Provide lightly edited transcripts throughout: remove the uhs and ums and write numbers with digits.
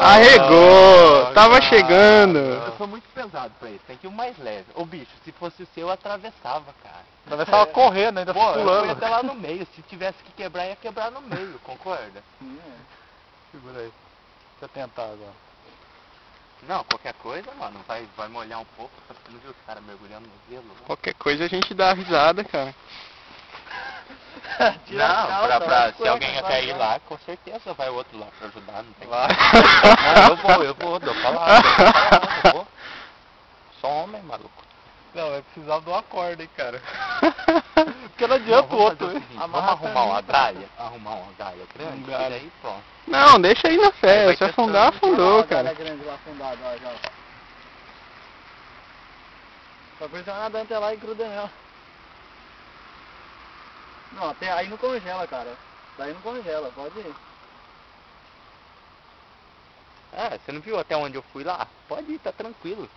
Arregou! Tava chegando! Eu sou muito pesado pra isso, tem que ir o mais leve. Ô bicho, se fosse o seu, eu atravessava, cara. Atravessava correndo, ainda Pô, eu pulando. ia até lá no meio. Se tivesse que quebrar, ia quebrar no meio, concorda? Segura aí. Deixa eu tentar agora. Não, qualquer coisa, mano, vai molhar um pouco. Você não viu os caras mergulhando no gelo? Né? Qualquer coisa a gente dá risada, cara. Não, se alguém quer ir lá, com certeza vai o outro lá pra ajudar, não tem Lá. Não, eu vou, dou falar, eu vou. Só homem, maluco. Não, vai precisar de uma corda, hein, cara. Porque não adianta o outro, hein. Vamos arrumar uma galha grande, e daí pronto. Não, deixa aí na fé. Vai Se afundar, testando. afundou, cara. grande lá afundada, ó, já. Só por isso vai nadando até lá e gruda nela. Não, até aí não congela, cara. Daí não congela, pode ir. Ah, você não viu até onde eu fui lá? Pode ir, tá tranquilo.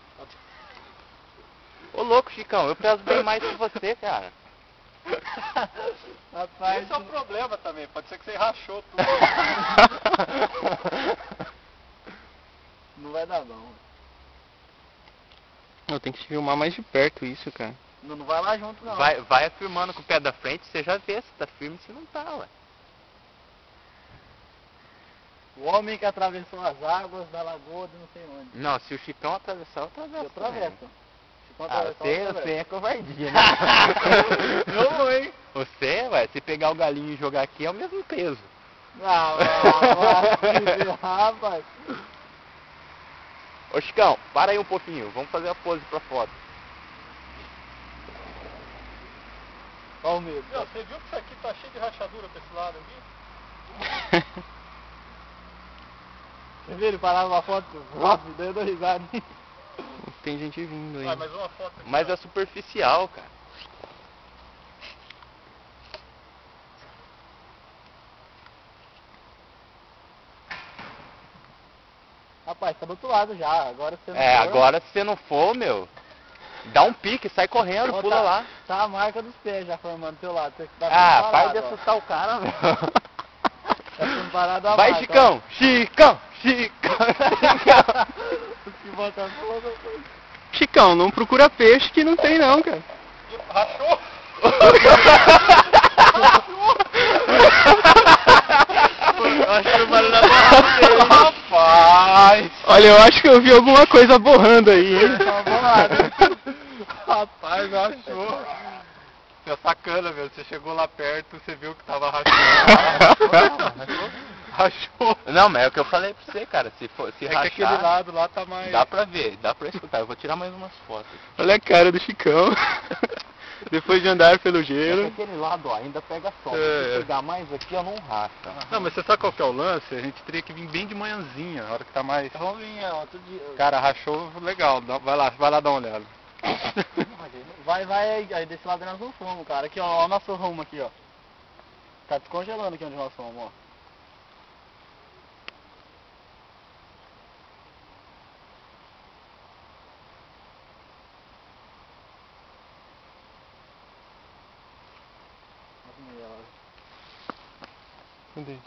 Ô louco, Chicão, eu prezo bem mais que você, cara. Rapaz, Esse é o problema também, pode ser que você rachou tudo. não vai dar bom. Eu tenho que filmar mais de perto isso, cara. Não vai lá junto, não. Vai afirmando com o pé da frente, você já vê se tá firme se não tá, ué. O homem que atravessou as águas da lagoa de não sei onde. Não, se o Chicão atravessar, eu atravesso. Eu atravesso. Você é covardia, né? Eu vou, hein? Você, ué, se pegar o galinho e jogar aqui é o mesmo peso. Rapaz. Ô Chicão, para aí um pouquinho, vamos fazer a pose pra foto. Olha o medo. Meu, você viu que isso aqui tá cheio de rachadura pra esse lado aqui? Você viu ele parar numa foto rápido, daí eu dou risada. Tem gente vindo aí. Ah, mais uma foto aqui. Mas ó. é superficial, cara. Rapaz, tá do outro lado já, agora você não É, for, agora se você não for, meu, dá um pique, sai correndo, ó, pula tá, lá. Tá a marca dos pés já formando do teu lado. Você tá Ah, parado, para de ó. assustar o cara, meu. Tá sendo parado a Vai, marca, Chicão! Chicão! Chicão! Chicão! ó. Se botar fogo, Chicão, não procura peixe que não tem não, cara. Rachou? Eu acho que o barulho da borracha dele. Rapaz! Olha, eu acho que eu vi alguma coisa borrando aí, hein? tá bolado. Rapaz, rachou. Você é sacana, meu. Você chegou lá perto, você viu que tava rachando. Rachou. Não, mas é o que eu falei pra você, cara. Se É rachar, que aquele lado lá tá mais... dá pra ver, dá pra escutar. Eu vou tirar mais umas fotos. Olha a cara do Chicão. Depois de andar pelo É que gelo. aquele lado, ó, ainda pega sol. É. Se pegar mais aqui, eu não racha. Não, mas você sabe qual que é o lance? A gente teria que vir bem de manhãzinha, a hora que tá mais... Vamos vir, ó, outro dia. Cara, rachou legal. Vai lá dar uma olhada. Vai, aí desse lado nós não fomos, cara. Aqui, ó, o nosso rumo aqui, ó. Tá descongelando aqui onde nós fomos, ó. Cadê?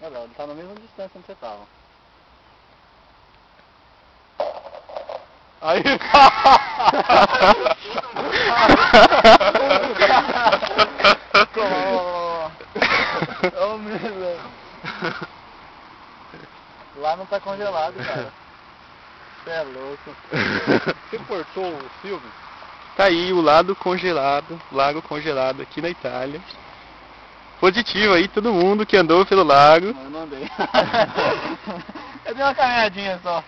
Olha, ele tá na mesma distância onde você tava. Aí... Ô, meu. Lá não tá congelado, cara. Você é louco. Você cortou o filme? Tá aí o lago congelado aqui na Itália. Positivo aí todo mundo que andou pelo lago. Não, eu não andei. Eu dei uma caminhadinha só.